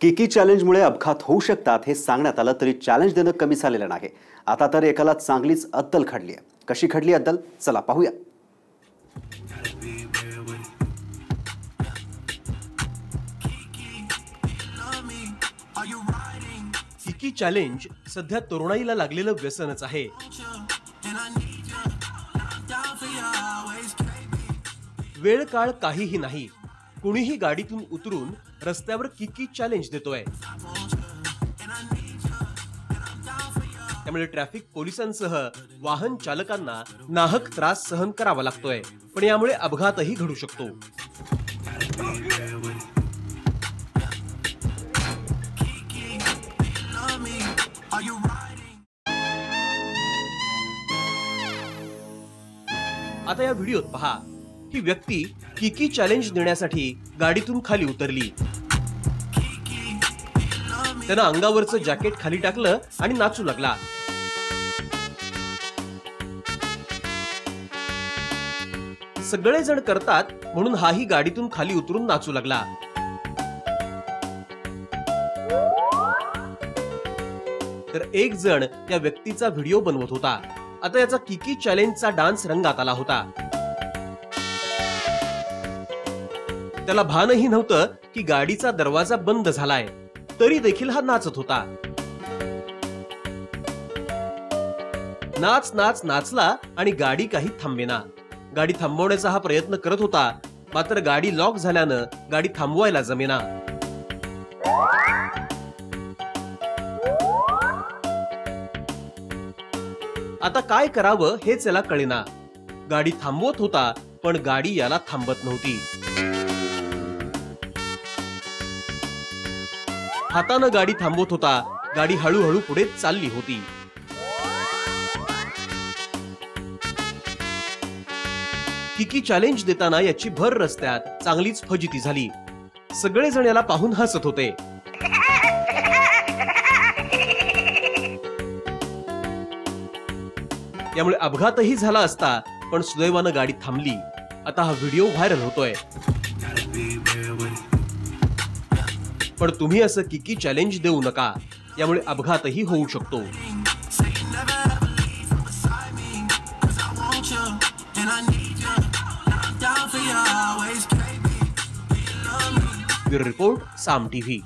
किकी चॅलेंजमुळे अपघात होऊ शकतात हे सांगण्यात आलं तरी चॅलेंज देणं कमी झालेलं नाही। आता तर एकाला चांगलीच अद्दल खडली आहे। कशी खडली अद्दल चला पाहूया। किकी चॅलेंज सध्या तरुणाईला लागलेलं व्यसनच आहे। वेळ काळ काहीही नाही, कुणीही गाडीतून उतरून रस्त्यावर किकी चॅलेंज देतोय। त्यामुळे ट्रॅफिक पोलिसांसह वाहन चालकांना नाहक त्रास सहन करावा लागतोय, पण यामुळे अपघातही घडू शकतो। आता या व्हिडिओत पहा, ही व्यक्ती किकी चॅलेंज देण्यासाठी गाडीतून खाली उतरली। त्यानं अंगावरचं जॅकेट खाली टाकलं आणि नाचू लागला। सगळेजण करतात म्हणून हाही गाडीतून खाली उतरून नाचू लागला। तर एक जण या व्यक्तीचा व्हिडिओ बनवत होता। आता याचा किकी चॅलेंजचा डान्स रंगात आला होता। त्याला भानही नव्हतं की गाडीचा दरवाजा बंद झालाय, तरी देखील हा नाचत होता। नाच नाच नाचला आणि गाडी काही थांबेना। गाडी थांबवण्याचा हा प्रयत्न करत होता, मात्र गाडी लॉक झाल्यानं गाडी थांबवायला जमेना। आता काय करावं हेच याला कळेना। गाडी थांबवत होता, पण गाडी याला थांबत नव्हती। हातानं गाडी थांबवत होता, गाडी हळूहळू पुढे चालली होती। किकी चॅलेंज देताना याची भर रस्त्यात चांगलीच फजिती झाली। सगळेजण याला पाहून हसत होते। यामुळे अपघातही झाला असता, पण सुदैवानं गाडी थांबली। आता हा व्हिडिओ व्हायरल होतोय। पण तुम्ही असं किकी चॅलेंज देऊ नका, यामुळे अपघातही होऊ शकतो। ब्युरो रिपोर्ट, साम टीव्ही।